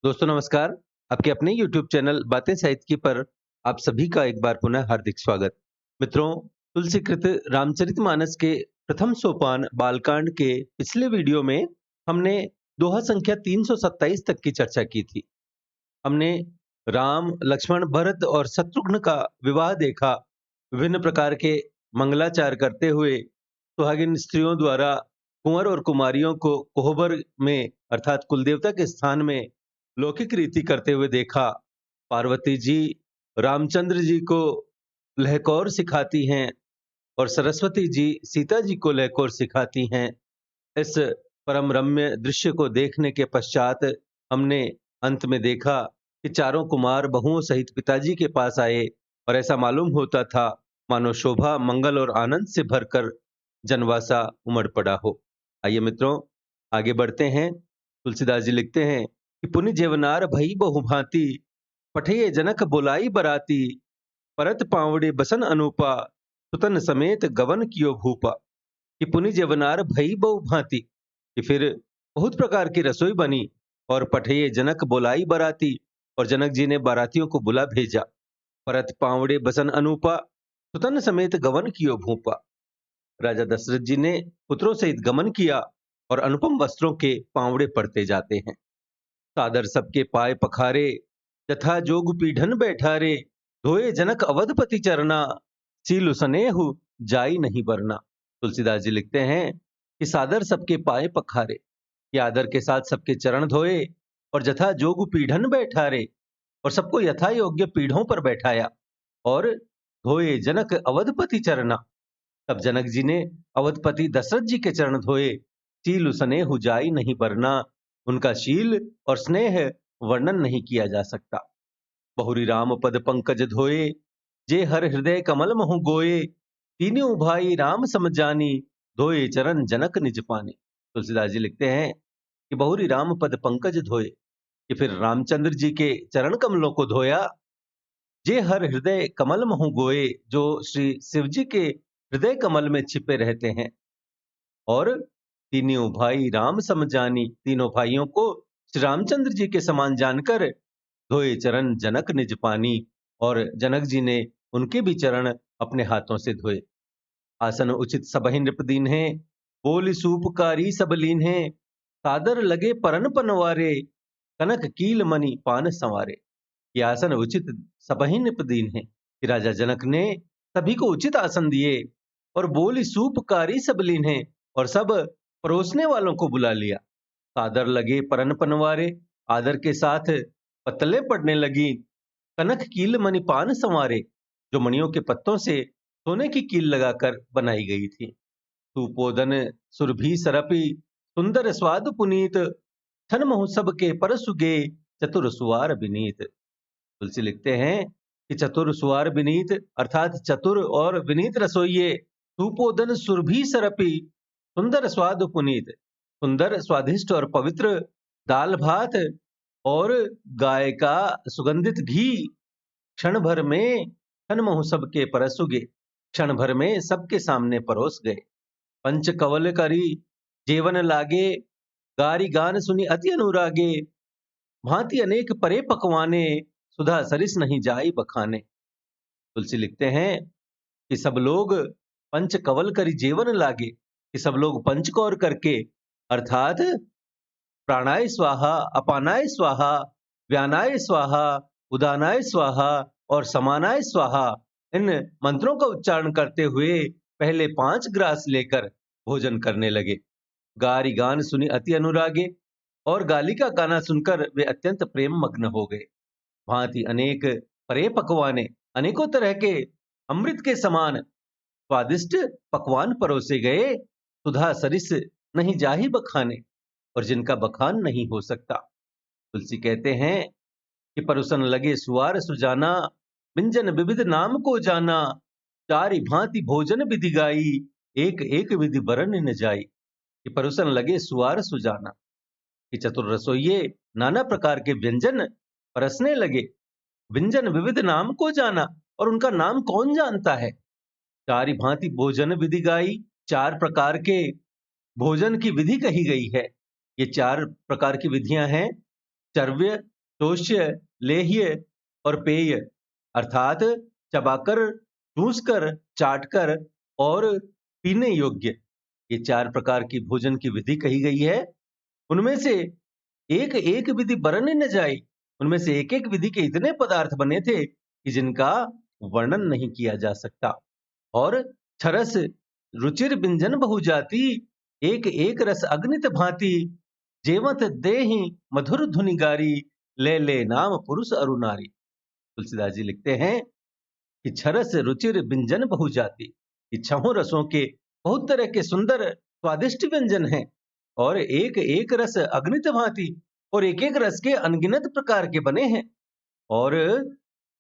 दोस्तों नमस्कार। आपके अपने YouTube चैनल बातें साहित्य की पर आप सभी का एक बार पुनः हार्दिक स्वागत। मित्रों, तुलसीकृत रामचरितमानस के प्रथम सोपान बालकांड के पिछले वीडियो में हमने दोहा संख्या 327 तक की चर्चा की थी। हमने राम, लक्ष्मण, भरत और शत्रुघ्न का विवाह देखा। विभिन्न प्रकार के मंगलाचार करते हुए सुहागिन स्त्रियों द्वारा कुंवर और कुमारियों को कोहबर में अर्थात कुलदेवता के स्थान में लौकिक रीति करते हुए देखा। पार्वती जी रामचंद्र जी को लहकौर सिखाती हैं और सरस्वती जी सीता जी को लहकौर सिखाती हैं। इस परम रम्य दृश्य को देखने के पश्चात हमने अंत में देखा कि चारों कुमार बहुओं सहित पिताजी के पास आए और ऐसा मालूम होता था मानो शोभा, मंगल और आनंद से भरकर जनवासा उमड़ पड़ा हो। आइए मित्रों, आगे बढ़ते हैं। तुलसीदास जी लिखते हैं कि पुनि जेवनार भई बहु भांति, पठिए जनक बुलाई बराती, परत पावड़े बसन अनुपा, सुतन समेत गवन कियो भूपा। कि पुनि जेवनार भई बहु भांति, कि फिर बहुत प्रकार की रसोई बनी और पठिए जनक बुलाई बराती, और जनक जी ने बारातियों को बुला भेजा। परत पावड़े बसन अनुपा, सुतन समेत गवन कियो भूपा। राजा दशरथ जी ने पुत्रों सहित गमन किया और अनुपम वस्त्रों के पावड़े पड़ते जाते हैं। सादर सबके पाय पखारे, यथा जोग पीढ़न बैठारे, धोए जनक अवधपति चरना, सीलु सनेहु जाई नहीं बरना। तुलसीदास जी लिखते हैं कि सादर सबके पाय पखारे, ये आदर के साथ सबके चरण धोए और यथा जोग पीढ़न बैठारे, और सबको यथा योग्य पीढ़ों पर बैठाया और धोए जनक अवधपति चरना। तब जनक जी ने अवधपति दशरथ जी के चरण धोए। शील स्नेह जाई नहीं बरना, उनका शील और स्नेह वर्णन नहीं किया जा सकता। बहुरी राम पद पंकज धोए, जे हर हृदय कमल महु गोए, तीनों भाई राम समझानी, धोए चरण जनक निज पानी। तुलसीदास जी लिखते हैं कि बहुरी राम पद पंकज धोए, कि फिर रामचंद्र जी के चरण कमलों को धोया। जे हर हृदय कमल महु गोए, जो श्री शिव जी के हृदय कमल में छिपे रहते हैं। और तीनों भाई राम समझानी, तीनों भाइयों को श्री रामचंद्र जी के समान जानकर धोए चरण जनक निज पानी, और जनक जी ने उनके भी चरण अपने हाथों से धोए। आसन उचित सबहि नृप दीन्हे, बोली सूपकारी सब लीन्हे, सादर लगे परन पनवारे, कनक कील मणि पान संवारे। ये आसन उचित सबहि नृप दीन्हे, कि राजा जनक ने सभी को उचित आसन दिए और बोली सूपकारी सब लीन्हे, और सब परोसने वालों को बुला लिया। सादर लगे परन पनवारे, आदर के साथ पतले पड़ने लगी। कनक कील मणि पान संवारे, जो मणियों के पत्तों से सोने की कील लगाकर बनाई गई थी। सुपोदन सुरभि सरपि, सुंदर स्वाद पुनीत, छन महोत्सव के परसुगे, चतुर सुवार विनीत। तुलसी लिखते हैं कि चतुर सुवार विनीत अर्थात चतुर और विनीत रसोइये, सुपोदन सुरभि सरपि, सुंदर स्वाद पुनीत, सुंदर स्वादिष्ट और पवित्र दाल भात और गाय का सुगंधित घी क्षण भर में छन महोत्सव के परसुगे, क्षण भर में सबके सामने परोस गए। पंच कवल करी जेवन लागे, गारी गान सुनी अति अनुरागे, भांति अनेक परे पकवाने, सुधा सरिस नहीं जाई बखाने। तुलसी लिखते हैं कि सब लोग पंच कवल करी जेवन लागे, कि सब लोग पंचकौर करके अर्थात प्राणाय स्वाहा, अपानाय स्वाहा, व्यानाय स्वाहा, उदानाय स्वाहा और समानाय स्वाहा, इन मंत्रों का उच्चारण करते हुए पहले 5 ग्रास लेकर भोजन करने लगे। गारी गान सुनी अति अनुरागे, और गाली का गाना सुनकर वे अत्यंत प्रेम मग्न हो गए। भांति अनेक परे पकवाने, अनेकों तरह के अमृत के समान स्वादिष्ट पकवान परोसे गए। सुधा सरिस नहीं जाहि बखाने, और जिनका बखान नहीं हो सकता। तुलसी कहते हैं कि परुसन लगे सुवार सुजाना, व्यंजन विविध नाम को जाना, चारि भांति भोजन विधि गाई, एक एक विधि बरन न जाई। कि परुसन लगे सुवार सुजाना, कि चतुर रसोइये नाना प्रकार के व्यंजन परसने लगे। व्यंजन विविध नाम को जाना, और उनका नाम कौन जानता है। चारि भांति भोजन विधि गाई, 4 प्रकार के भोजन की विधि कही गई है। ये 4 प्रकार की विधियां हैं। चर्व्य, तोष्य, लेह्य और पेय, अर्थात चबाकर, चूसकर, चाटकर और पीने योग्य, ये 4 प्रकार की भोजन की विधि कही गई है। उनमें से एक एक विधि बरने न जाए। उनमें से एक एक विधि के इतने पदार्थ बने थे कि जिनका वर्णन नहीं किया जा सकता। और छरस रुचिर व्यंजन बहुजाति, एक एक रस अग्नित भांति, जेवत देहि मधुर धुनि गारी, ले ले नाम पुरुष अरु नारी। तुलसीदास जी लिखते हैं कि छरस रुचिर व्यंजन बहुजाति, कि छहों रसों के बहुत तरह के सुंदर स्वादिष्ट व्यंजन हैं, और एक एक रस अग्नित भांति, और एक एक रस के अनगिनत प्रकार के बने हैं। और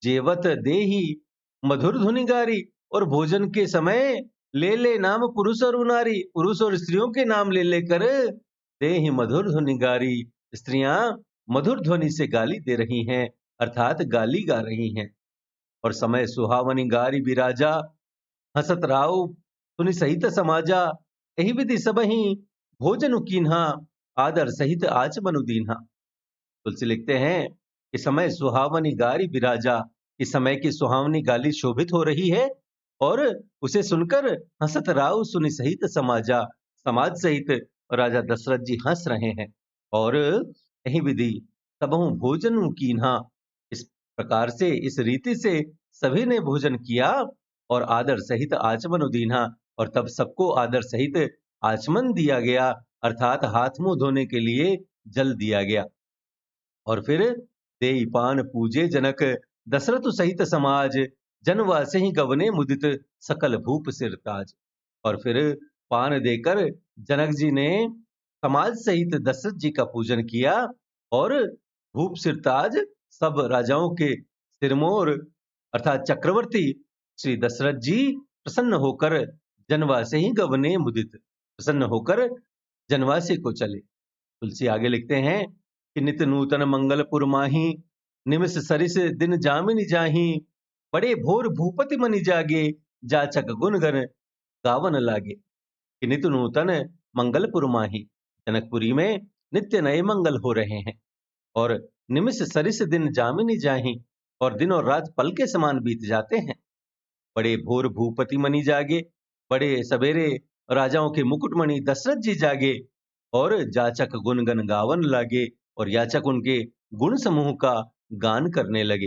जेवत देही मधुर धुनि गारी, और भोजन के समय ले ले नाम पुरुष और नारी, पुरुष और स्त्रियों के नाम ले लेकर देहि मधुर धुनि गारी, स्त्रियां मधुर ध्वनि से गाली दे रही हैं, अर्थात गाली गा रही हैं। और समय सुहावनी गारी बिराजा, हसत राव सुनि सहित समाजा, यही विधि सबहि भोजन कीन्हा, आदर सहित आचमनु दीन्हा। तुलसी लिखते हैं कि समय सुहावनी गारी बिराजा, इस समय की सुहावनी गाली शोभित हो रही है, और उसे सुनकर हसत राव सुनि सहित समाजा, समाज सहित राजा दशरथ जी हंस रहे हैं। और यही विधि सबहु भोजन कीन्हा, इस प्रकार से, इस रीति से सभी ने भोजन किया, और आदर सहित आचमन दीन्हा, और तब सबको आदर सहित आचमन दिया गया, अर्थात हाथ मुंह धोने के लिए जल दिया गया। और फिर देई पान पूजे जनक, दशरथ सहित समाज, जनवासे ही गवने मुदित, सकल भूप सिर ताज। और फिर पान देकर जनक जी ने समाज सहित दशरथ जी का पूजन किया, और भूप सिरताज, सब राजाओं के सिरमौर अर्थात चक्रवर्ती श्री दशरथ जी प्रसन्न होकर जनवासे ही गवने मुदित, प्रसन्न होकर जनवासे को चले। तुलसी आगे लिखते हैं कि नित नूतन मंगलपुर माही, निमिष सरिस दिन जामिनी जाही, बड़े भोर भूपति मनि जागे, जाचक गुण गण गावन लागे। कि नित नूतन मंगलपुर माही, जनकपुरी में नित्य नए मंगल हो रहे हैं, और निमिष सरिस दिन जामिनी जाही, और दिन और रात पल के समान बीत जाते हैं। बड़े भोर भूपति मनि जागे, बड़े सवेरे राजाओं के मुकुटमणि दशरथ जी जागे, और जाचक गुण गण गावन लागे, और याचक उनके गुण समूह का गान करने लगे।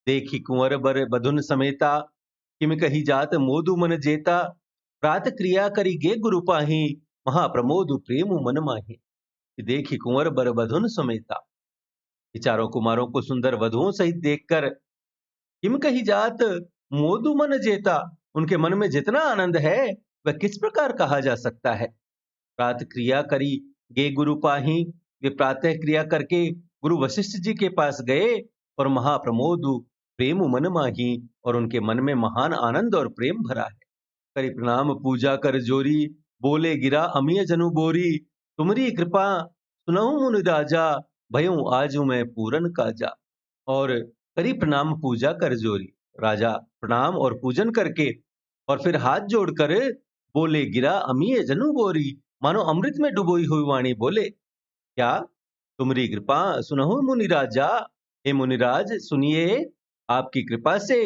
देखी कुंवर बर बधुन समेता, किम कही जात मोदु मन जेता, प्रात क्रिया करी गे गुरु पाही, महाप्रमोदु प्रेम मन माही। कि देखी कुंवर बर बधुन समेता, कि चारों कुमारों को सुंदर वधुओं सहित देखकर, किम कही जात मोदु मन जेता, उनके मन में जितना आनंद है वह किस प्रकार कहा जा सकता है। प्रात क्रिया करी गे गुरु पाही, वे प्रातः क्रिया करके गुरु वशिष्ठ जी के पास गए, और महाप्रमोदु प्रेम मन माही, और उनके मन में महान आनंद और प्रेम भरा है। करी प्रणाम पूजा कर जोरी, बोले गिरा अमीय जनु बोरी, तुमरी कृपा सुनहु मुनि राजा, भयऊ आजू मैं पूरन काजा। और करी प्रणाम पूजा कर जोरी, राजा प्रणाम और पूजन करके, और फिर हाथ जोड़कर बोले गिरा अमीय जनु बोरी, मानो अमृत में डुबोई हुई वाणी बोले, क्या तुमरी कृपा सुनहु मुनिराजा, हे मुनिराज सुनिए, आपकी कृपा से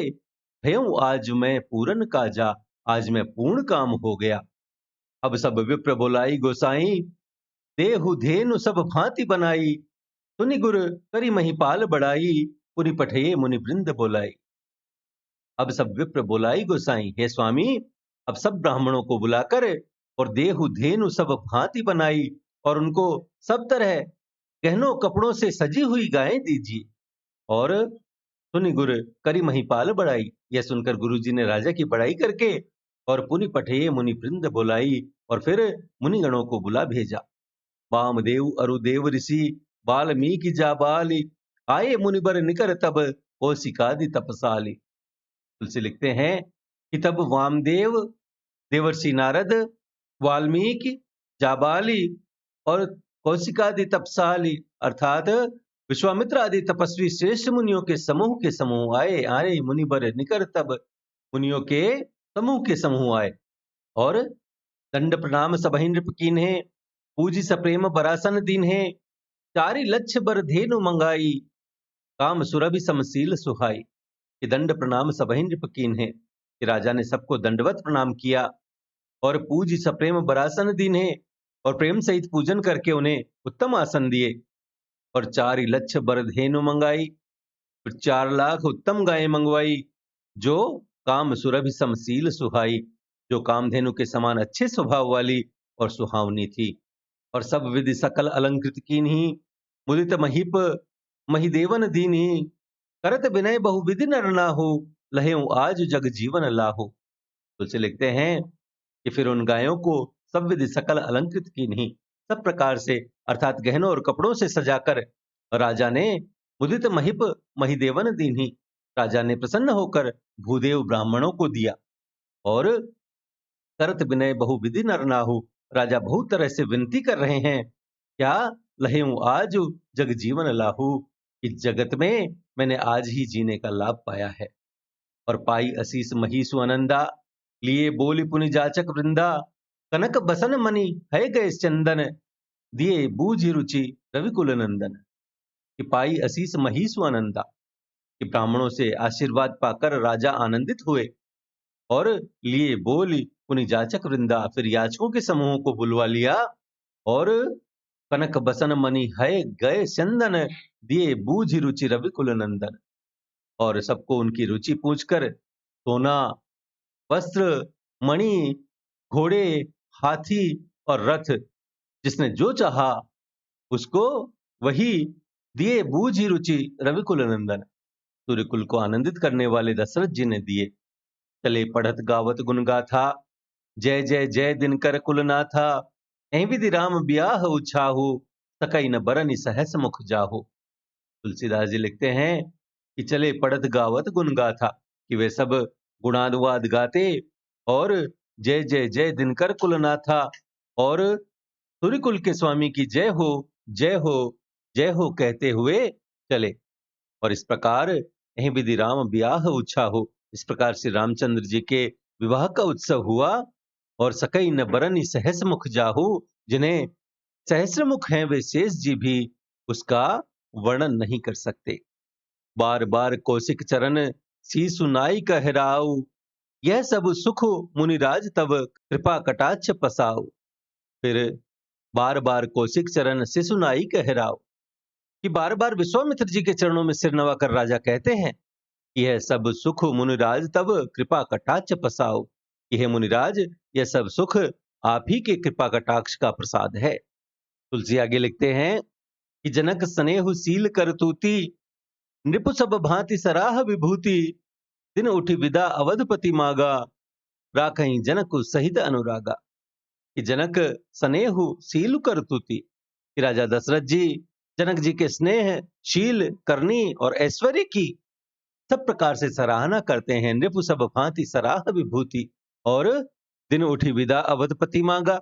भयऊ आज मैं पूरन काजा, आज मैं पूर्ण काम हो गया। अब सब विप्र बोलाई गोसाई, देहु धेनु सब भांति बनाई, सुनि गुर करी महिपाल बढ़ाई, पुनि पठये मुनि वृंद बोलाई। अब सब विप्र बोलाई गोसाई, हे स्वामी, अब सब ब्राह्मणों को बुलाकर, और देहु धेनु सब भांति बनाई, और उनको सब तरह गहनों कपड़ों से सजी हुई गायें दीजिए। और सुनि गुर करी महिपाल बढ़ाई, यह सुनकर गुरु जी ने राजा की बड़ाई करके, और पुनि पठये मुनि वृंद बुलाई, और फिर मुनिगणों को बुला भेजा। वामदेव अरुदेव ऋषि, वाल्मीकि जाबाली, आए मुनिबर निकर तब, कौशिकादि तपसाली। तुलसी लिखते हैं कि तब वामदेव, देवर्षि नारद, वाल्मीकि, जाबाली और कौशिकादि तपसाली अर्थात विश्वामित्र आदि तपस्वी श्रेष्ठ मुनियों के समूह आए। आए मुनिबर निकर तब, मुनियों के समूह आए, और दंड प्रणाम सबहि नृप कीन्हे, पूजी सप्रेम बरासन दीन्हे, चारि लक्ष बर धेनु मंगाई, काम सुरभि समशील सुहाई। कि दंड प्रणाम सबहि नृप कीन्हे, कि राजा ने सबको दंडवत प्रणाम किया और पूज सप्रेम बरासन दीन्हे, और प्रेम सहित पूजन करके उन्हें उत्तम आसन दिए। और 4 लक्ष बर धेनु मंगाई, फिर 4 लाख उत्तम गायें मंगवाई, जो काम सुरभि समशील सुहाई, जो कामधेनु के समान अच्छे स्वभाव वाली और सुहावनी थी। और सब विधि सकल अलंकृत कीन्ही, मुदित महीप महिदेवन दीन्ही, करत विनय बहुविधि नर नाहु, लहेउ आज जग जीवन लाहु। तुलसी लिखते हैं कि फिर उन गायों को सब विधि सकल अलंकृत कीन्ही, सब प्रकार से अर्थात गहनों और कपड़ों से सजाकर राजा ने मुदित महिप महिदेवन दीन्ही, राजा ने प्रसन्न होकर भूदेव ब्राह्मणों को दिया। और करत विनय बहुविधि नर नाहु, राजा बहुत तरह से विनती कर रहे हैं, क्या लहेऊ आज जग जीवन लाहू, इस जगत में मैंने आज ही जीने का लाभ पाया है। और पाई असीस महीसु आनंदा, लिए बोली पुनि जाचक वृंदा, कनक बसन मणि है गए चंदन, दिए बूझ रुचि रविकुल नंदन। कि पाई असीस महीसु आनंदा, कि ब्राह्मणों से आशीर्वाद पाकर राजा आनंदित हुए और लिए बोली पुनि जाचक वृंदा, फिर याचकों के समूहों को बुलवा लिया और कनक बसन मणि है गए चंदन, दिए बूझ रुचि रविकुल नंदन। और सबको उनकी रुचि पूछकर सोना, वस्त्र, मणि, घोड़े, हाथी और रथ, जिसने जो चाहा उसको वही दिए बूझ ही रुचि रविकुल नंदन, सूर्यकुल को आनंदित करने वाले दशरथ जी ने दिए। चले पढ़त गावत गुण गाथा, जय जय जय दिनकर कुलनाथा, ऐ विधि राम ब्याह उछाहु, सकई न बरनि सहस मुख जाहु। तुलसीदास जी लिखते हैं कि चले पढ़त गावत गुण गाथा, कि वे सब गुणानुवाद गाते और जय जय जय दिनकर कुलनाथा और सूर्यकुल के स्वामी की जय हो जय हो जय हो कहते हुए चले। और इस प्रकार यही विधि राम ब्याह उच्छा हो, इस प्रकार से रामचंद्र जी के विवाह का उत्सव हुआ। और सकई न बरनि सहस मुख जाहू, जिन्हें सहस्र मुख हैं वे शेष जी भी उसका वर्णन नहीं कर सकते। बार बार कौशिक चरण शीसु नाई कहराऊ, यह सब सुख मुनिराज तब कृपा कटाक्ष पसाऊ। फिर बार बार कौशिक चरण शिशुनाई कहराऊ, कि बार बार विश्वामित्र जी के चरणों में सिर नवाकर राजा कहते हैं कि यह सब सुख मुनिराज तब कृपा कटाक्ष पसाओ, कि हे मुनिराज यह सब सुख आप ही के कृपा कटाक्ष का प्रसाद है। तुलसी आगे लिखते हैं कि जनक स्नेहु शील करतूती, नृपु सब भांति सराह विभूति, दिन उठी विदा अवधपति मागा, राखहीं जनक सहित अनुरागा। कि जनक स्नेहु शील करतूती, कि राजा दशरथ जी जनक जी के स्नेह, शील, करनी और ऐश्वर्य की सब प्रकार से सराहना करते हैं। नृपु सब भांति सराह विभूति, और दिन उठी विदा अवधपति मांगा,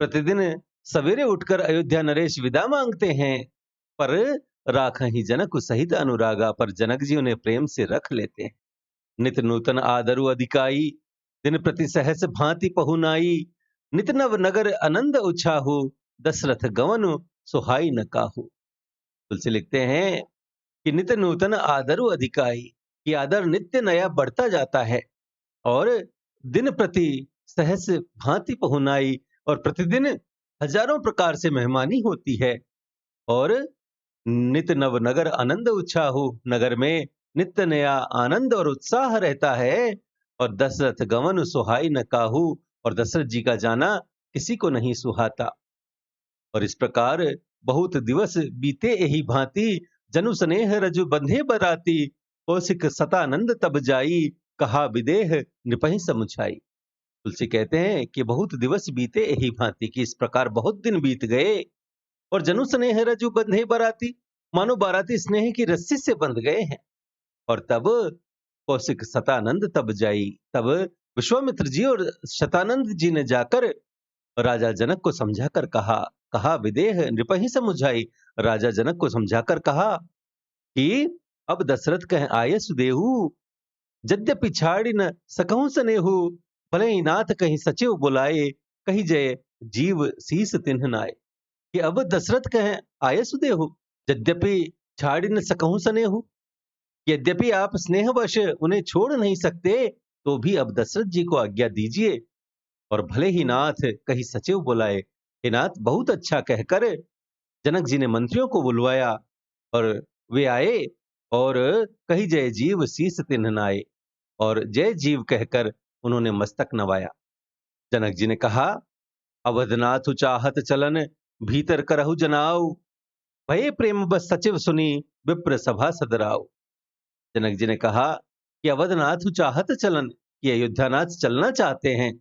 प्रतिदिन सवेरे उठकर अयोध्या नरेश विदा मांगते हैं। पर राखहि जनक सहित अनुरागा, पर जनक जी उन्हें प्रेम से रख लेते हैं। नित नूतन आदरु अधिकाई, दिन प्रति सहस भांति पहुनाई, नित नव नगर आनंद उछाहु, दशरथ गवनु सुहाई न काहू। तुलसी लिखते हैं कि नित नूतन आदरु अधिकाई, कि आदर नित्य नया बढ़ता जाता है। और दिन प्रति सहस भांति पहुनाई, और प्रतिदिन हजारों प्रकार से मेहमानी होती है। और नित नव नगर आनंद उत्साहु, नगर में नित्य नया आनंद और उत्साह रहता है। और दशरथ गवन सुहाई न काहू, और दशरथ जी का जाना किसी को नहीं सुहाता। और इस प्रकार बहुत दिवस बीते यही भांति, जनु स्नेह रजु बंधे बराती, कौशिक सतानंद तब जाई, कहा विदेह नृपहि समुझाई। तुलसी कहते हैं कि बहुत दिवस बीते यही भांति, कि इस प्रकार बहुत दिन बीत गए और जनु स्नेह रजु बंधे बराती, मानो बाराती स्नेह की रस्सी से बंध गए हैं। और तब कौशिक शतानंद तब जाई, तब विश्वामित्र जी और शतानंद जी ने जाकर राजा जनक को समझाकर कहा, कहा विदेह नृपहि समुझाई, राजा जनक को समझाकर कहा कि अब दशरथ कह आये सुदेहु, यद्यपि छाड़ी न सकहु सनेहु, भले ही नाथ कहीं सचिव बुलाए, कही जय जीव शीस तिन्ह नाय। कि अब दशरथ कहें आये सुदेहु, यद्यपि छाड़ न सकहूं सनेहु। यद्यपि आप स्नेहवश उन्हें छोड़ नहीं सकते, तो भी अब दशरथ जी को आज्ञा दीजिए और भले ही नाथ कहीं सचिव बुलाए। हे नाथ, बहुत अच्छा कहकर जनक जी ने मंत्रियों को बुलवाया और वे आए और कही जय जीव शीस तिन्ह नाए, और जय जीव कहकर उन्होंने मस्तक नवाया। जनक जी ने कहा, अवधनाथ चाहत चलन, भीतर करहु जनाऊ, भये प्रेम बस सचिव सुनी, विप्र सभा सदराऊ। जनक जी ने कहा कि अवधनाथ चाहत चलन, कि अयोध्यानाथ चलना चाहते हैं।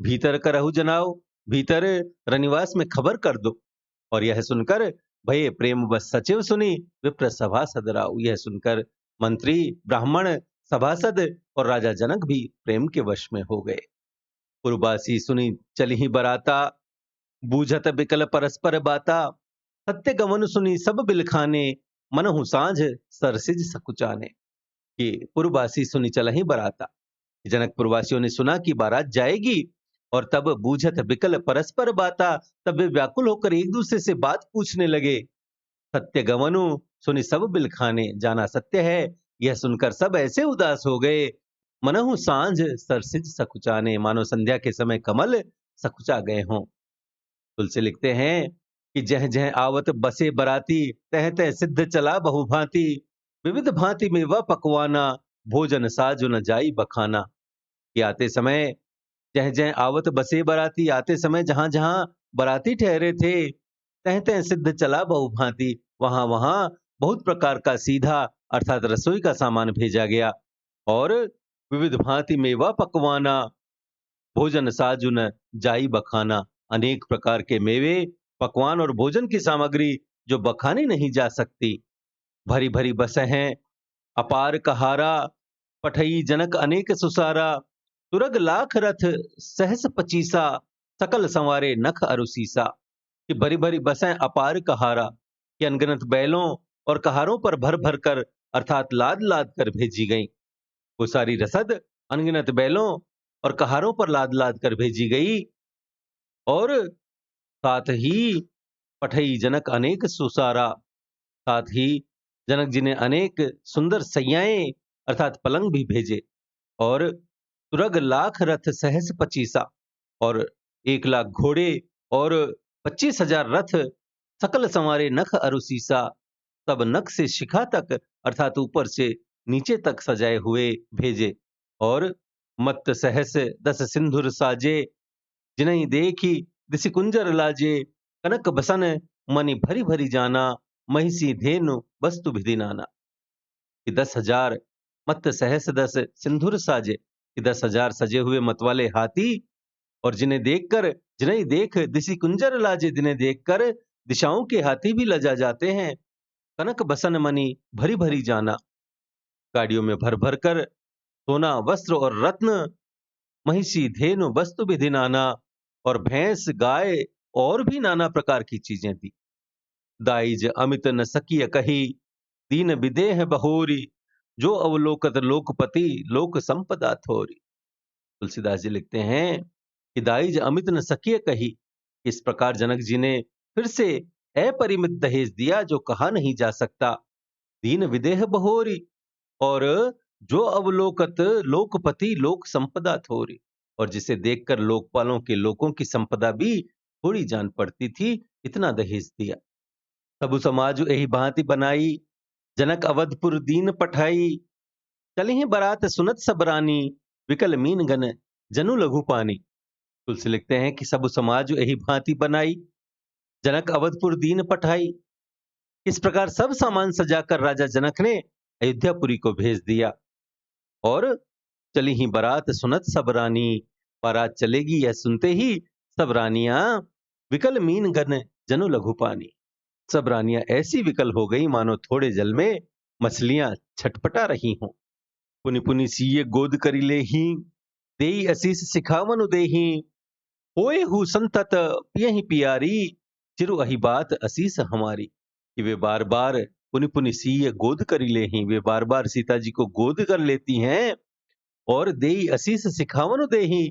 भीतर करहु जनाओ, भीतर रनिवास में खबर कर दो। और यह सुनकर भये प्रेम बस सचिव सुनी, विप्र सभा सदराऊ। यह सुनकर मंत्री, ब्राह्मण, सभासद और राजा जनक भी प्रेम के वश में हो गए। पुरबासी सुनी चली ही बराता, बूझत बिकल परस्पर बाता, सत्य गमन सुनी सब बिलखाने, मनहु साँझ सरसिज सकुचाने। कि पुरबासी सुनी चला ही बराता, जनकपुरवासियों ने सुना कि बारात जाएगी, और तब बूझत बिकल परस्पर बाता, तब वे व्याकुल होकर एक दूसरे से बात पूछने लगे। सत्य गमनु सुनी सब बिलखाने, जाना सत्य है यह सुनकर सब ऐसे उदास हो गए। मनहु सांझ सरसिज सकुचाने, मानो संध्या के समय कमल सकुचा गए हों। तुलसी लिखते हैं कि जह जह आवत बसे बराती, तह तह सिद्ध चला बहुभांति, विविध भांति मेवा पकवाना, भोजन साजु न जाई बखाना। कि आते समय जह जह आवत बसे बराती, आते समय जहां जहां बराती ठहरे थे, तह तह सिद्ध चला बहुभांति, वहां वहां बहुत प्रकार का सीधा अर्थात रसोई का सामान भेजा गया। और विविध भांति मेवा पकवाना, भोजन साजु न जाई बखाना, अनेक प्रकार के मेवे, पकवान और भोजन की सामग्री जो बखानी नहीं जा सकती। भरी भरी बसें, अपार कहारा, पठई जनक अनेक सुसारा, तुरग लाख रथ सहस पचीसा, सकल संवारे नख अरुसीसा। कि भरी भरी बसें अपार कहारा, कि अनगिनत बैलों और कहारों पर भर भर कर अर्थात लाद लाद कर भेजी गई। वो सारी रसद अनगिनत बैलों और कहारों पर लाद लाद कर भेजी गई। और साथ ही पठई जनक अनेक सुसारा, साथ ही जनक जी ने अनेक सुंदर सैयाएं अर्थात पलंग भी भेजे। और तुरग लाख रथ सहस पचीसा, और 1,00,000 घोड़े और 25,000 रथ, सकल संवारे नख अरुसीसा, सब नख से शिखा तक अर्थात ऊपर से नीचे तक सजाए हुए भेजे। और मत सहस 10 सिंधुर साजे, जिन्हीं देखी दिसि कुंजर लाजे, कनक बसन मनि भरी भरी जाना, महिषी धेनु वस्तु विधि नाना। कि 10,000 मत सहस 10 सिंधुर साजे, कि 10,000 सजे हुए मत वाले हाथी, और जिन्हें देख दिशि कुंजर लाजे, जिन्हें देखकर दिशाओं के हाथी भी लजा जाते हैं। कनक बसन मणि भरी भरी जाना, गाड़ियों में भर भर कर सोना वस्त्र और रत्न, महिषी धेनु वस्तु विधि नाना, और भैंस गाय और भी नाना प्रकार की चीजें दी। दाइज अमित न सकिय कही, दीन विदेह बहोरी, जो अवलोकत लोकपति लोक संपदा थोरी। तुलसीदास जी लिखते हैं कि दाइज अमित न सकिय कही, इस प्रकार जनक जी ने फिर से अपरिमित दहेज दिया जो कहा नहीं जा सकता। दीन विदेह बहोरी, और जो अवलोकत लोकपति लोक संपदा थोरी, और जिसे देखकर लोकपालों के लोगों की संपदा भी थोड़ी जान पड़ती थी, इतना दहेज दिया। सबु समाज यही भांति बनाई, जनक अवधपुर दीन पठाई, चली बरात सुनत सब रानी, विकल मीन गन जनु लघु पानी। तुलसी लिखते हैं कि सब समाज यही भांति बनाई, जनक अवधपुर दीन पठाई। इस प्रकार सब सामान सजाकर राजा जनक ने अयोध्यापुरी को भेज दिया। और चली ही बारात सुनत सब रानी, बारात चलेगी यह सुनते ही सब रानियां, विकल मीन गन जनु लघु पानी, सब रानियां ऐसी विकल हो गई मानो थोड़े जल में मछलियां छटपटा रही हों। पुनि पुनि सीये गोद करी ले ही, देई असीस सिखावन देही, होए हु संतत पियहि पियारी, चिरु अहि बात असीस हमारी। कि वे बार बार पुनि पुनि सीये गोद करी ले ही, वे बार बार सीता जी को गोद कर लेती हैं। और देई असीस सिखावन देही,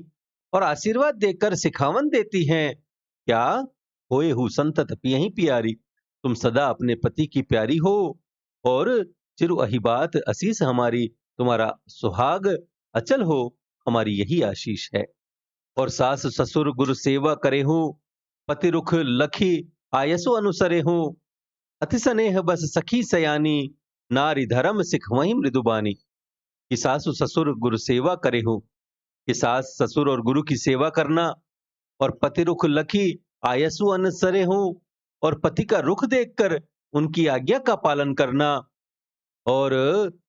और आशीर्वाद देकर सिखावन देती हैं। क्या? होए हु संतत पियहि प्यारी। तुम सदा अपने पति की प्यारी हो और चिरु अहि बात असीस हमारी। तुम्हारा सुहाग अचल हो, हमारी यही आशीष है। और सास ससुर गुरु सेवा करे हूँ, पति रुख लखी आयसो अनुसरे हूँ। अति स्नेह बस सखी सयानी, नारी धर्म सिखवहीं मृदुबानी। कि सासु ससुर गुरु सेवा करे हूँ, कि सास ससुर और गुरु की सेवा करना, और पति रुख लखी आयसु अनुसरे हूँ, और पति का रुख देखकर उनकी आज्ञा का पालन करना। और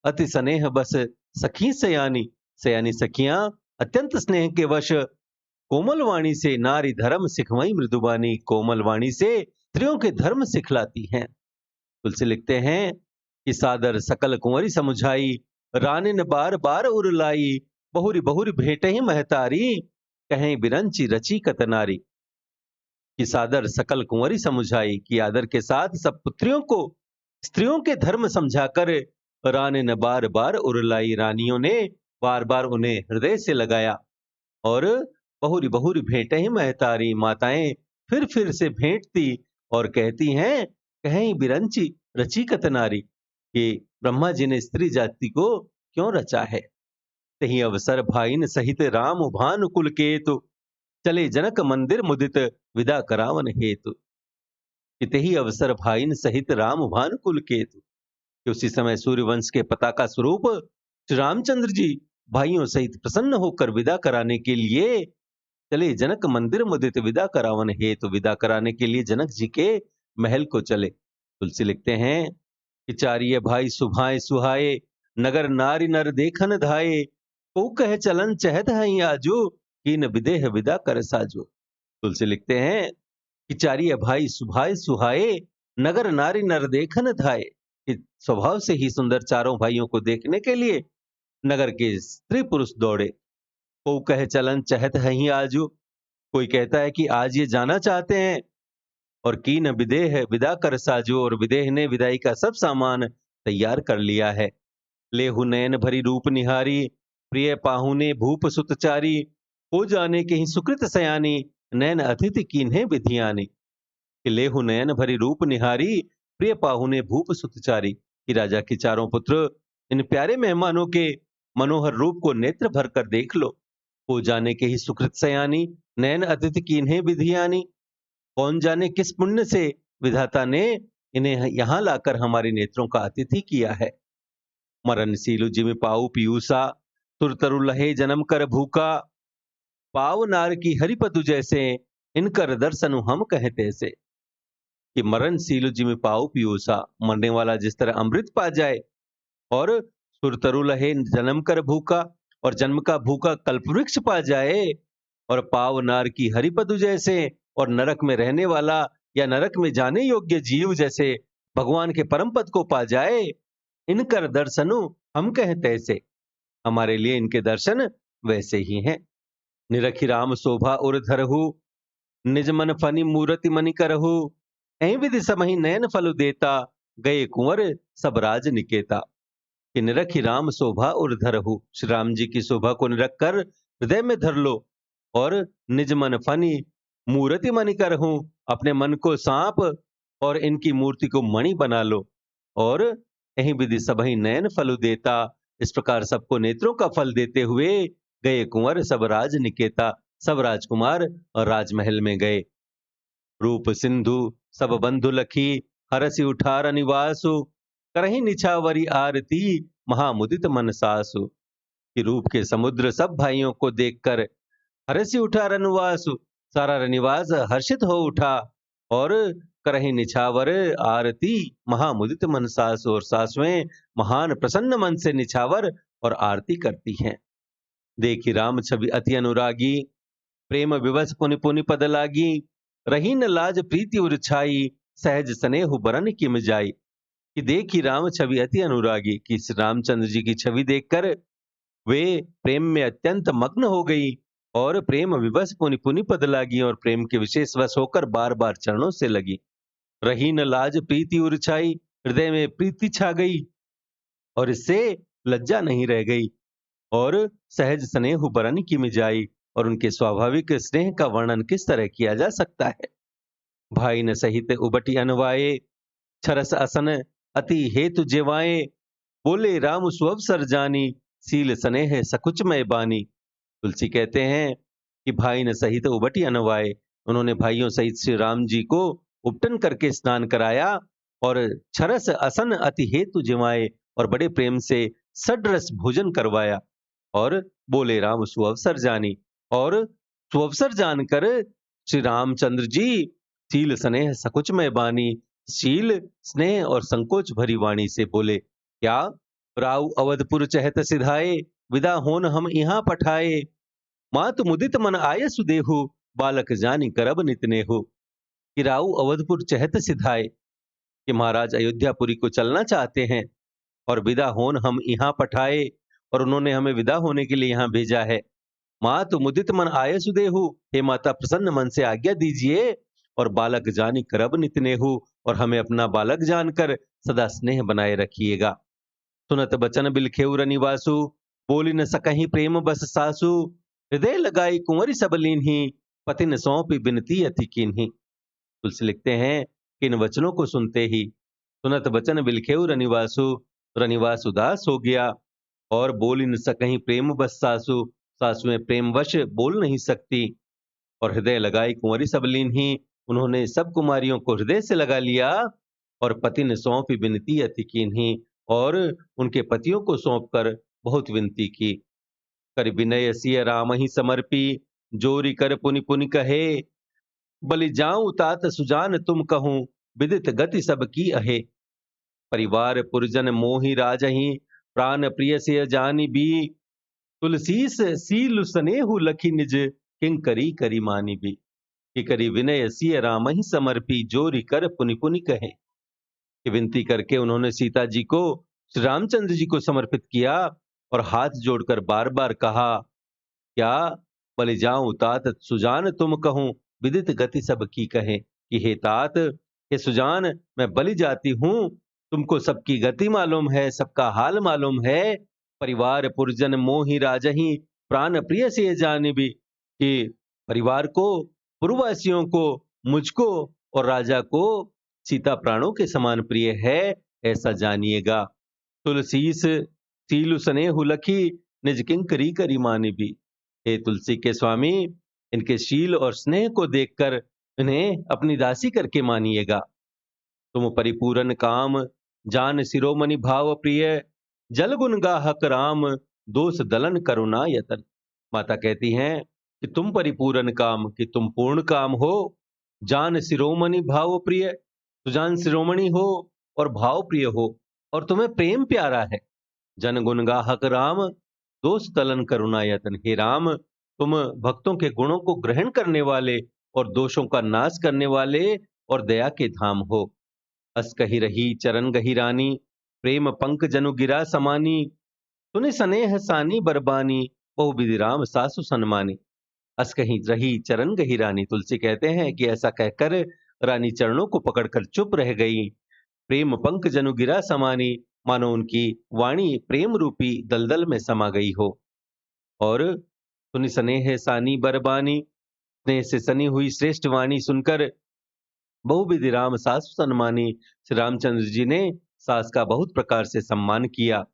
अति स्नेह बस सखी सयानी, सयानी सखियां अत्यंत स्नेह के वश कोमल वाणी से नारी धर्म सिखवई मृदुबानी। कोमल वाणी से स्त्रियों के धर्म सिखलाती हैं। तुलसी लिखते हैं कि सादर सकल कुंवरी समुझाई, रानिन बार बार उरलाई। बहुरी बहुरी भेंट ही महतारी, कहें बिरंची रची कतनारी। कि सादर सकल कुंवरी समुझाई, कि आदर के साथ सब पुत्रियों को स्त्रियों के धर्म समझाकर रानी ने बार बार उरलाई, रानियों ने बार बार उन्हें हृदय से लगाया। और बहुरी बहुरी भेंट ही महतारी, माताएं फिर से भेंटती और कहती हैं, कहीं बिरंची रची कतनारी, कि ब्रह्मा जी ने स्त्री जाति को क्यों रचा है। तही अवसर भाइन सहित राम भानुकुल केतु, चले जनक मंदिर मुदित विदा करावन हेतु। ही अवसर भाइन सहित राम भानुकुल केतु, कि उसी समय सूर्यवंश के पताका स्वरूप श्री रामचंद्र जी भाइयों सहित प्रसन्न होकर विदा कराने के लिए चले जनक मंदिर मुदित विदा करावन हेतु। विदा कराने के लिए जनक जी के महल को चले। तुलसी लिखते हैं कि चारिय भाई सुभाए सुहाए, नगर नारी नर देखन धाये। को कह चलन चहत हई आजो, कीन विदेह विदा कर साजो। तुलसी लिखते हैं कि चारिय भाई सुभाए सुहाए, नगर नारी नर देखन धाये। कि स्वभाव से ही सुंदर चारों भाइयों को देखने के लिए नगर के स्त्री पुरुष दौड़े। को कह चलन चहत हई आजो, कोई कहता है कि आज ये जाना चाहते हैं। और कीन विदेह विदा कर साजो, और विदेह ने विदाई का सब सामान तैयार कर लिया है। लेहु नयन भरी रूप निहारी, प्रिय पाहुने भूप सुतचारी। हो जाने के ही सुकृत सयानी, नयन अतिथि कीन्हे विधियानी। कि लेहु नयन भरी रूप निहारी, प्रिय पाहुने भूप सुतचारी। कि राजा के चारों पुत्र इन प्यारे मेहमानों के मनोहर रूप को नेत्र भर कर देख लो। हो जाने के ही सुकृत सयानी, नयन अतिथि कीन्हे विधियानी। कौन जाने किस पुण्य से विधाता ने इन्हें यहाँ लाकर हमारे नेत्रों का अतिथि किया है। मरण सीलु जिमि पाऊ पीयूसा, तुरतरु लहे जन्म कर भूखा। पाव नार की हरिपतु जैसे, इनकर दर्शनु हम कहते से। कि मरण सीलु जिमि पाऊ पीयूसा, मरने वाला जिस तरह अमृत पा जाए, और सुरतरु लहे जन्म कर भूखा, और जन्म का भूखा कल्पवृक्ष पा जाए। और पाव नार की हरिपदु जैसे, और नरक में रहने वाला या नरक में जाने योग्य जीव जैसे भगवान के परम पद को पा जाए। इनकर दर्शनु हम कहते से, हमारे लिए इनके दर्शन वैसे ही हैं। निरखी राम शोभा उर धरहु, निज मन फनी मूर्ति मनि करहु। ऐ विधि समहि नयन फल देता, गए कुंवर सब राज निकेता। कि निरखी राम शोभा उर धरहु, श्री राम जी की शोभा को निरख कर हृदय में धर लो। और निज मन फनी मूर्ति मणि करहूं, अपने मन को सांप और इनकी मूर्ति को मणि बना लो। और यही विधि सबहि नयन फल देता, इस प्रकार सबको नेत्रों का फल देते हुए गए कुंवर सब राज निकेता। सब राजकुमार और राजमहल में गए। रूप सिंधु सब बंधु लखी, हरसि उठार निवासु। करही निछावरी आरती, महामुदित मन सासु। कि रूप के समुद्र सब भाइयों को देखकर हरसि उठा रनुवासु, सारा रनिवास हर्षित हो उठा। और करही निछावर आरती, महामुदित मन सासु, और सासुएं महान प्रसन्न मन से निछावर और आरती करती हैं। देखी राम छवि अति अनुरागी, प्रेम विवश पुनि पुनि पद लागी। रही न लाज प्रीति उर छाई, सहज स्नेहु बरन किम जाई। कि देखी राम छवि अति अनुरागी, कि इस रामचंद्र जी की छवि देखकर वे प्रेम में अत्यंत मग्न हो गई। और प्रेम विवश पुनि पुनि पद लागी, और प्रेम के विशेष वश होकर बार बार चरणों से लगी। रही न लाज प्रीति उर छाई, हृदय में प्रीति छा गई और इससे लज्जा नहीं रह गई। और सहज स्नेह बरन की मिजाई, और उनके स्वाभाविक स्नेह का वर्णन किस तरह किया जा सकता है। भाई न सहित उबटी अनवाए, छरस असन अति हेतु जेवाए, बोले राम सुअवसर जानी, सील स्नेह सकुच में बानी। तुलसी कहते हैं कि भाई न सहित उबटी अनवाए, उन्होंने भाइयों सहित श्री राम जी को उपटन करके स्नान कराया और छरस असन अति हेतु जिमाए, और बड़े प्रेम से सड्रस भोजन करवाया। और बोले राम सुअवसर जानी, और सुअवसर जानकर श्री रामचंद्र जी शील स्नेह सकुच में बानी, शील स्नेह और संकोच भरी वाणी से बोले, क्या राव अवधपुर चहत सिधाए, विदा होन हम यहाँ पठाए, मातु मुदित मन आय सुदेहु, बालक जानी करब नितनेहु। कि राव अवधपुर चहत सिधाए, कि महाराज अयोध्यापुरी को चलना चाहते हैं, और विदा होन हम यहाँ पठाए, और उन्होंने हमें विदा होने के लिए यहाँ भेजा है। मातु मुदित मन आय सुदेहु, हे माता प्रसन्न मन से आज्ञा दीजिए, और बालक जानी करब नितनेहु, और हमें अपना बालक जानकर सदा स्नेह बनाए रखिएगा। सुनत बचन बिलखेउ रनिवासु, बोली न सकहि प्रेम बस सासु, हृदय लगाई कुंवरी सब लीन्ही, पति न सौंपी बिनती अति कीन्ही। तुलसी लिखते हैं कि इन वचनों को सुनते ही सुनत बचन बिलखेउ रनिवासु, रनिवास उदास हो गया, और बोल न सकहीं प्रेम बस सासु, सासुएं प्रेमवश बोल नहीं सकती। और हृदय लगाई कुंवरी सब लीन्ही, उन्होंने सब कुमारियों को हृदय से लगा लिया। और पति ने सौंपी विनती अति कीन्ही, और उनके पतियों को सौंपकर बहुत विनती की। कर विनय सिय राम ही समर्पी, जोरी कर पुनि पुनि कहे, बलि जाऊं तात सुजान तुम कहूं, विदित गति सब की अहे। परिवार पुरजन मोहि राजहि, प्राण प्रिय से जानी बी, तुलसीस सील स्नेहु लखी निज, किंकरी करी मानी बी। कि करी विनय सिय राम ही समर्पी, जोरी कर पुनि पुनि कहे। कि विनती करके उन्होंने सीता जी को श्री रामचंद्र जी को समर्पित किया, और हाथ जोड़कर बार बार कहा, क्या बलि जाऊं तात सुजान तुम कहूं, विदित गति सब की कहे। कि हे तात, हे सुजान, मैं बलि जाती हूं, तुमको सबकी गति मालूम है, सबका हाल मालूम है। परिवार पुरजन मोहि राजही, प्राण प्रिय से जानिबी। कि परिवार को, पूर्ववासियों को, मुझको और राजा को सीता प्राणों के समान प्रिय है, ऐसा जानिएगा। तुलसीस सीलु स्नेहु लखी, निज किंकरी करी मानिबी। हे तुलसी के स्वामी, इनके शील और स्नेह को देखकर इन्हें अपनी दासी करके मानिएगा। तुम परिपूरन काम, जान शिरोमणि भाव प्रिय, जल गुण गाहक राम, दोष दलन करुणा यतन। माता कहती हैं कि तुम परिपूरन काम, कि तुम पूर्ण काम हो, जान शिरोमणि भाव प्रिय, सुजान शिरोमणि हो और भाव प्रिय हो, और तुम्हें प्रेम प्यारा है। जन गुण गाहक राम, दोष तलन करुणा यतन। हे राम, तुम भक्तों के गुणों को ग्रहण करने वाले और दोषों का नाश करने वाले और दया के धाम हो। अस कही रही चरण गही रानी, प्रेम पंक जनु गिरा समानी, सुनि स्नेह सानी बरबानी, बहु विधि राम सासु सन्मानी। अस कहीं रही चरण गही रानी, तुलसी कहते हैं कि ऐसा कहकर रानी चरणों को पकड़कर चुप रह गई। प्रेम पंक जनु गिरा समानी, मानो उनकी वाणी प्रेम रूपी दलदल में समा गई हो। और सुनि स्नेह सानी बरबानी, स्नेह से सनी हुई श्रेष्ठ वाणी सुनकर बहुविधि राम सासु सन्मानी, श्री रामचंद्र जी ने सास का बहुत प्रकार से सम्मान किया।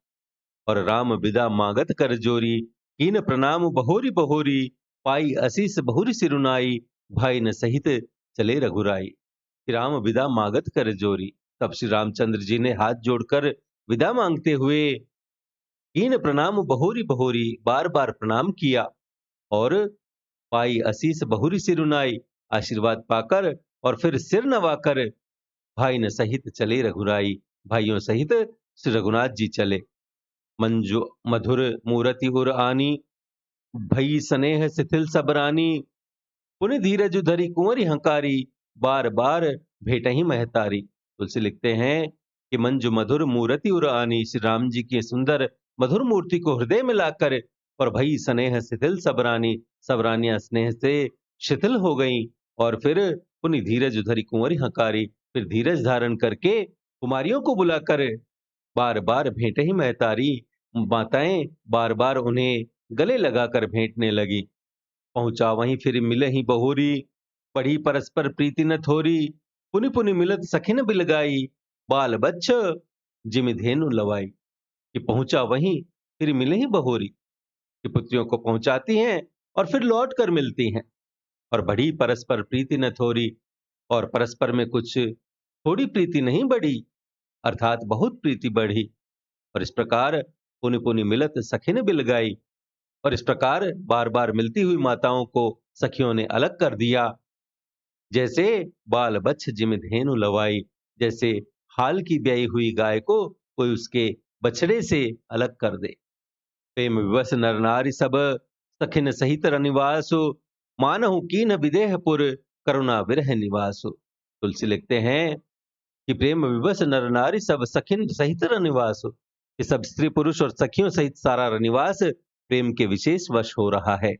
और राम विदा मागत कर जोरी, कीन प्रणाम बहोरी बहोरी, पाई असीस बहुरी सिरुनाई, भाई न सहित चले रघुराई। कि राम विदा मागत कर जोरी, तब श्री रामचंद्र जी ने हाथ जोड़कर विदा मांगते हुए कीन प्रणाम बहोरी बहोरी, बार बार प्रणाम किया। और पाई असीस बहुरी सिरुनाई, आशीर्वाद पाकर और फिर सिर नवाकर भाई न सहित चले रघुराई, भाइयों सहित श्री रघुनाथ जी चले। मंजु मधुर मूरति उर आनी, भई स्नेह शिथिल सबरानी, पुनि धीरज धरी कुंवरी हंकारी, बार बार भेट ही महतारी। तुलसी लिखते हैं कि मंजु मधुर मूरति उर आनी, श्री राम जी की सुंदर मधुर मूर्ति को हृदय में लाकर, और भई स्नेह शिथिल सबरानी, सबरानियां स्नेह से शिथिल हो गईं। और फिर पुनि धीरज धरी कुंवरी हंकारी, फिर धीरज धारण करके कुमारियों को बुलाकर बार बार भेंट ही महतारी, माताएं बार बार उन्हें गले लगाकर भेंटने लगी। पहुंचा वहीं फिर मिले ही बहोरी, बढ़ी परस्पर प्रीति न थोरी, पुनि पुनि मिलत सखिन बिलगाई, बाल बच्छ जिमि धेनु लवाई। कि पहुंचा वहीं फिर मिले ही बहोरी, कि पुत्रियों को पहुंचाती हैं और फिर लौट कर मिलती हैं। और बढ़ी परस्पर प्रीति न थोरी, और परस्पर में कुछ थोड़ी प्रीति नहीं बढ़ी, अर्थात बहुत प्रीति बढ़ी। और इस प्रकार पुनि पुनि मिलत सखिन बिलगाई, और इस प्रकार बार बार मिलती हुई माताओं को सखियों ने अलग कर दिया। जैसे बाल बच्छ जिमि धेनु लवाई, जैसे हाल की ब्याई हुई गाय को कोई उसके बछड़े से अलग कर दे। प्रेम विवश नर नारी सब, सखिन सहित रनिवासु, मानहु कीन विदेहपुर, करुणा विरह निवासु। तुलसी लिखते हैं कि प्रेम विवश नर नारी सब, सखिन सहित रनिवासु, ये सब स्त्री पुरुष और सखियों सहित सारा रनिवास प्रेम के विशेष वश हो रहा है।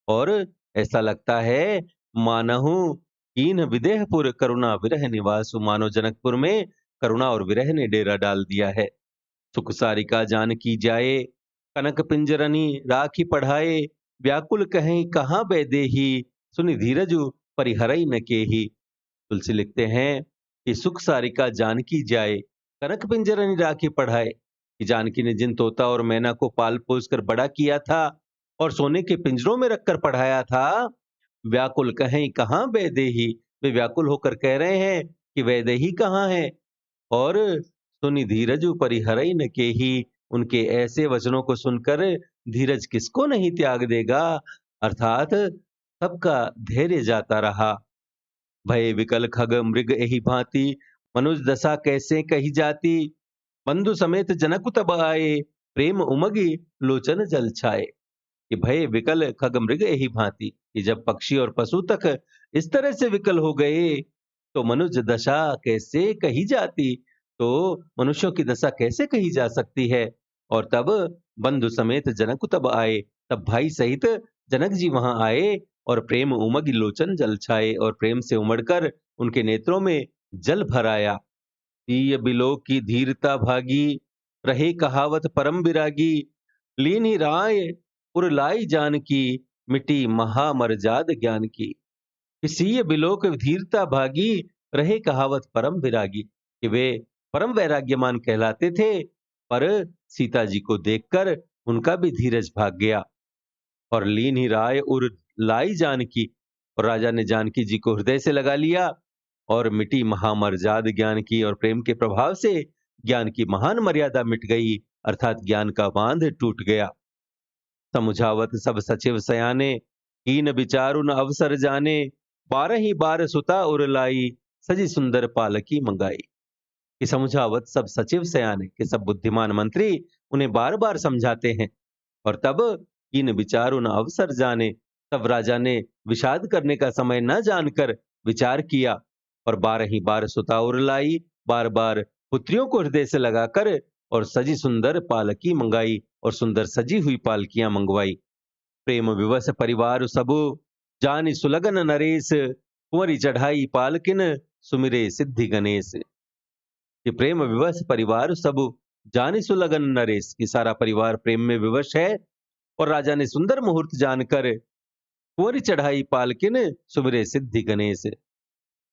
और ऐसा लगता है मानहु कीन विदेहपुर, करुणा विरह निवासु, मानो जनकपुर में करुणा और विरह ने डेरा डाल दिया है। सुख सारिका जान की जाए, कनक पिंजरनी राखी पढ़ाए, व्याकुल कहीं कहाँ बैदेही, सुनि धीरजु परिहरई न केही। तुलसी लिखते हैं कि सुख सारिका जानकी जाए, कनक पिंजरनी राखी पढ़ाए, कि जानकी ने जिन तोता और मैना को पाल पोस कर बड़ा किया था और सोने के पिंजरों में रखकर पढ़ाया था, व्याकुल कहीं कहाँ वैदेही, वे व्याकुल होकर कह रहे हैं कि वैदेही कहाँ है। और सुनि धीरजु परिहरई न केही, उनके ऐसे वचनों को सुनकर धीरज किसको नहीं त्याग देगा, अर्थात सबका धैर्य जाता रहा। भय विकल खग मृग एहि भांति, मनुज दशा कैसे कही जाती, बंधु समेत जनक तब आए, प्रेम उमगी लोचन जल छाए। कि भय विकल खग मृग एहि भांति, कि जब पक्षी और पशु तक इस तरह से विकल हो गए तो मनुष्य दशा कैसे कही जाती, तो मनुष्यों की दशा कैसे कही जा सकती है। और तब बंधु समेत जनक तब आए, तब भाई सहित जनक जी वहां आए, और प्रेम उमग लोचन जल छाए, और प्रेम से उमड़कर उनके नेत्रों में जल भर आया। तीय बिलो की धीरता भागी, रहे कहावत परम विरागी, लीनी राय उर लाई जान की, मिटी महामरजाद ज्ञान की। किसी बिलोक धीरता भागी, रहे कहावत परम विरागी, कि वे परम वैराग्यमान कहलाते थे, पर सीता जी को देखकर उनका भी धीरज भाग गया। और लीन ही राय उर लाई जानकी, और राजा ने जानकी जी को हृदय से लगा लिया, और मिटी महामर्याद ज्ञान की, और प्रेम के प्रभाव से ज्ञान की महान मर्यादा मिट गई, अर्थात ज्ञान का बांध टूट गया। समुझावत सब सचिव सयाने, कीन विचारु न अवसर जाने, बारह ही बार सुता उर लाई, सजी सुंदर पालकी मंगाई। कि समझावत सब सचिव सयाने, कि सब बुद्धिमान मंत्री उन्हें बार बार समझाते हैं, और तब कीन विचारु न अवसर जाने, तब राजा ने विषाद करने का समय न जानकर विचार किया, और बारह ही बार सुता उर लाई, बार बार पुत्रियों को हृदय से लगाकर और सजी सुंदर पालकी मंगाई, और सुंदर सजी हुई पालकियां मंगवाई। प्रेम विवश परिवार सबु, जानि सुलगन नरेश, कुंवरी चढ़ाई पालकिन, सुमिरे सिद्धि गणेश। कि प्रेम विवश परिवार सबु, जानि सुलगन नरेश, कि सारा परिवार प्रेम में विवश है, और राजा ने सुंदर मुहूर्त जानकर कुंवरी चढ़ाई पालकिन, सुमिरे सिद्धि गणेश।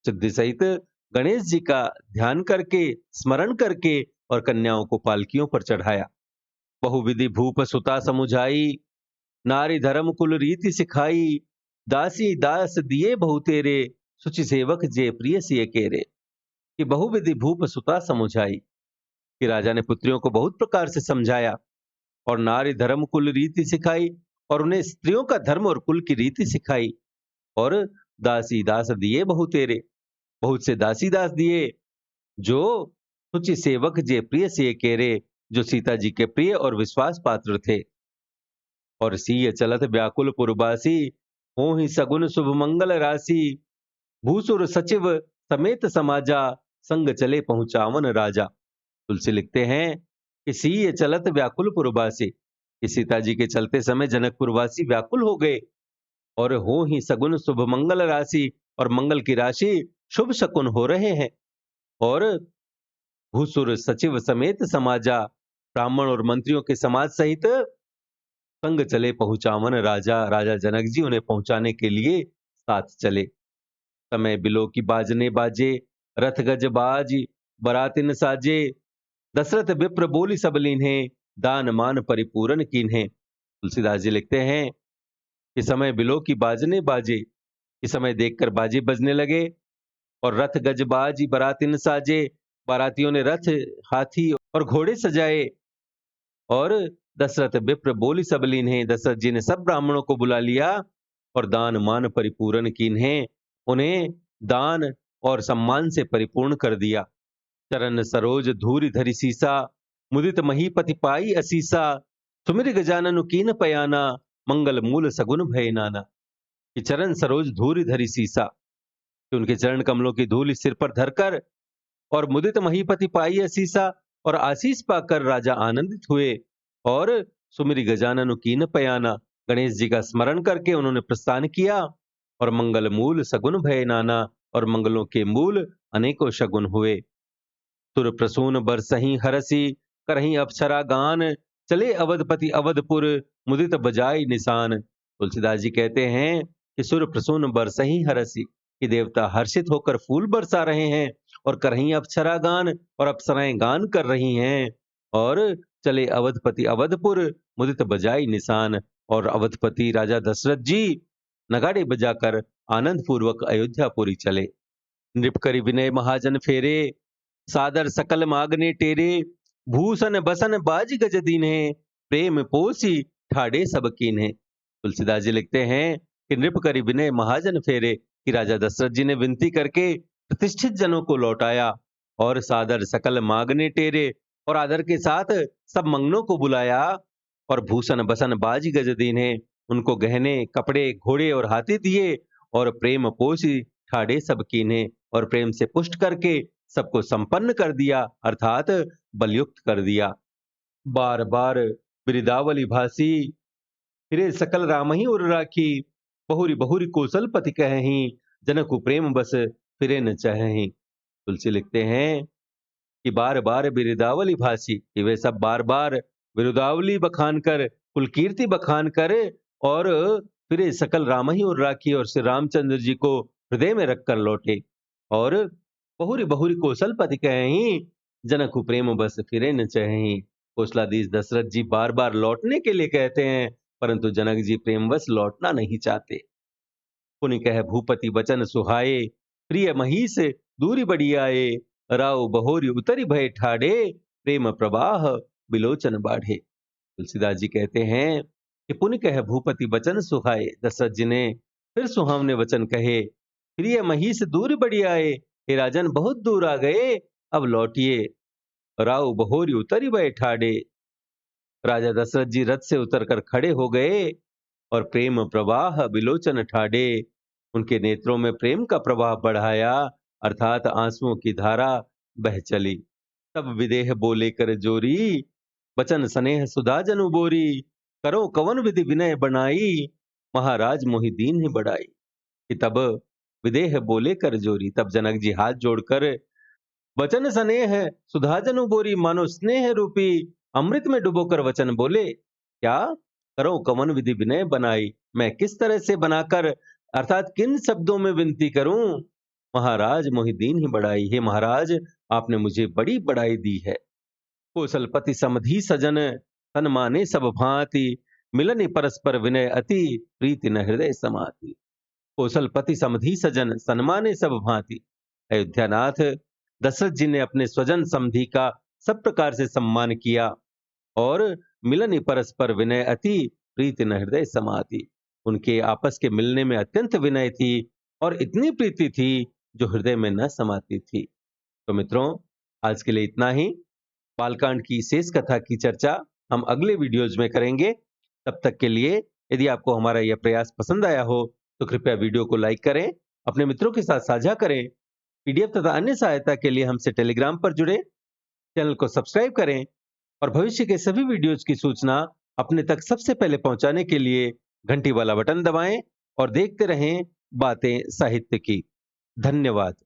सिद्धि सहित गणेश जी का ध्यान करके, स्मरण करके, और कन्याओं को पालकियों पर चढ़ाया। बहुविधि भूप सुता समुझाई, नारी धर्म कुल रीति सिखाई, दासी दास दिए बहु तेरे, सुचि सेवक जे प्रिय सिय केरे। कि बहुविधि भूप सुता समुझाई, कि राजा ने पुत्रियों को बहुत प्रकार से समझाया, और नारी धर्म कुल रीति सिखाई, और उन्हें स्त्रियों का धर्म और कुल की रीति सिखाई। और दासी दास दिए बहु तेरे, बहुत से दासी दास दिए, जो सुचि सेवक जे प्रिय सिय केरे, जो सीता जी के प्रिय और विश्वास पात्र थे। और सीय चलत व्याकुल पुरबासी, हो ही सगुन शुभ मंगल राशि, भूसुर सचिव समेत समाजा, संग चले पहुंचावन राजा। तुलसी लिखते हैं कि सीय चलत व्याकुल पुरबासी, कि सीता जी के चलते समय जनकपुरवासी व्याकुल हो गए, और हो ही सगुन शुभ मंगल राशि, और मंगल की राशि शुभ शकुन हो रहे हैं। और भूसुर सचिव समेत समाजा, ब्राह्मण और मंत्रियों के समाज सहित संग चले पहुंचावन राजा, राजा जनक जी उन्हें पहुंचाने के लिए साथ चले। समय बिलो की बाजने बाजे, रथ गज बाज बरातिन साजे। दशरथ विप्र बोली सब लीन्हे, दान मान परिपूरन कीन्हे। तुलसीदास जी लिखते हैं कि समय बिलो की बाजने बाजे, कि समय देखकर बाजे बजने लगे, और रथ गज बाज बरातिन साजे, बारातियों ने रथ, हाथी और घोड़े सजाए। और दशरथ विप्र बोली सब लीन्हे, दशरथ जी ने सब ब्राह्मणों को बुला लिया और दान मान परिपूर्ण कीन्हे, उन्हें दान और सम्मान से परिपूर्ण कर दिया। चरण सरोज धूरि धरि सीसा, मुदित महीपति पाई असीसा। सुमिर गजानन कीन पयाना, मंगल मूल सगुन भय नाना। कि चरण सरोज धूरि धरि सीसा, कि उनके चरण कमलों की धूल सिर पर धरकर, और मुदित महीपति पाई असीसा, और आशीष पाकर राजा आनंदित हुए। और सुमिरि गजानन कीन पयाना, गणेश जी का स्मरण करके उन्होंने प्रस्थान किया। और मंगल मूल सगुन भय नाना, और मंगलों के मूल अनेकों शगुन हुए। सुर प्रसून बरसहीं हरसी, करहीं अप्सरा गान। चले अवधपति अवधपुर, मुदित बजाई निशान। तुलसीदास जी कहते हैं कि सुर प्रसून बरसहीं हरसी, कि देवता हर्षित होकर फूल बरसा रहे हैं, और करहीं अप्सरा गान, और अप्सराएं गान कर रही हैं। और चले अवधपति अवधपुर, मुदित बजाई निशान। और अवधपति राजा दशरथ जी नगाड़े बजाकर आनंद पूर्वक अयोध्यापुरी चले। नृप करि विनय महाजन फेरे, सादर सकल मागने टेरे। भूषण बसन बाज गज दीन्हे, प्रेम पोसी ठाड़े सब कीन्हे। तुलसीदास जी लिखते हैं कि नृप करि विनय महाजन फेरे, कि राजा दशरथ जी ने विनती करके प्रतिष्ठित जनों को लौटाया, और सादर सकल मागने टेरे, और आदर के साथ सब मंगनों को बुलाया। और भूषण बसन बाज गज दीन्हे, उनको गहने कपड़े घोड़े और हाथी दिए। और प्रेम पोसी ठाड़े सब कीन्हे, और प्रेम से पुष्ट करके सबको संपन्न कर दिया, अर्थात बलयुक्त कर दिया। बार बार बिरदावली भासी, फिरे सकल रामहि उर राखी। बहुरी बहुरी कौशलपति कहहीं, जनकु प्रेम बस फिरे न चाहहीं। तुलसी लिखते हैं कि बार बार बिरदावली भासी, कि वे सब बार बार बिरुदावली बखान कर, कुल कीर्ति बखान करे, और फिर सकल राम ही और राखी, और श्री रामचंद्र जी को हृदय में रखकर लौटे। और बहुरी बहुरी कौशलपति कहीं, जनकु प्रेम बस फिरे न चहीं। कौशलाधीश दशरथ जी बार बार लौटने के लिए कहते हैं, परंतु जनक जी प्रेमवश लौटना नहीं चाहते। पुनि कह भूपति वचन सुहाए, प्रिय महीस दूरी बड़ी आए। राव बहोरी उतरी भय ठाड़े, प्रेम प्रवाह बिलोचन बाढ़े। तुलसीदास जी कहते हैं कि पुनि कह भूपति वचन सुहाए, दशरथ जी ने फिर सुहावने वचन कहे। प्रिय महीस दूर बड़ी आए, हे राजन बहुत दूर आ गए, अब लौटिए। राव बहोरी उतरी भय ठाड़े, राजा दशरथ जी रथ से उतरकर खड़े हो गए, और प्रेम प्रवाह बिलोचन ठाड़े, उनके नेत्रों में प्रेम का प्रवाह बढ़ाया, अर्थात आंसुओं की धारा बह चली। तब विदेह बोले कर जोरी, बचन स्नेह सुधा जनु बोरी। करो कवन विधि विनय बनाई, महाराज मोहि दीन ही बढ़ाई। कि तब विदेह बोले कर जोरी, तब जनक जी हाथ जोड़कर वचन स्नेह सुधा जनु बोरी, मानो स्नेह रूपी अमृत में डुबोकर वचन बोले। क्या करो कवन विधि विनय बनाई, मैं किस तरह से बनाकर, अर्थात किन शब्दों में विनती करूं। महाराज मोहि दीन ही बढ़ाई, हे महाराज आपने मुझे बड़ी बढ़ाई दी है। कौशलपति समधी सजन, तन माने सब भांति। मिलन परस्पर विनय अति, प्रीति न हृदय समाति। कौशलपति समधी सजन, सन्माने सब भांति। अयोध्यानाथ दशरथ जी ने अपने स्वजन समधी का सब प्रकार से सम्मान किया, और मिलन परस्पर विनय अति, प्रीति न हृदय समाति। उनके आपस के मिलने में अत्यंत विनय थी, और इतनी प्रीति थी जो हृदय में न समाती थी। तो मित्रों, आज के लिए इतना ही। बालकांड की शेष कथा की चर्चा हम अगले वीडियोज में करेंगे। तब तक के लिए यदि आपको हमारा यह प्रयास पसंद आया हो तो कृपया वीडियो को लाइक करें, अपने मित्रों के साथ साझा करें। पीडीएफ तथा अन्य सहायता के लिए हमसे टेलीग्राम पर जुड़े, चैनल को सब्सक्राइब करें, और भविष्य के सभी वीडियोज की सूचना अपने तक सबसे पहले पहुंचाने के लिए घंटी वाला बटन दबाएं, और देखते रहें बातें साहित्य की। धन्यवाद।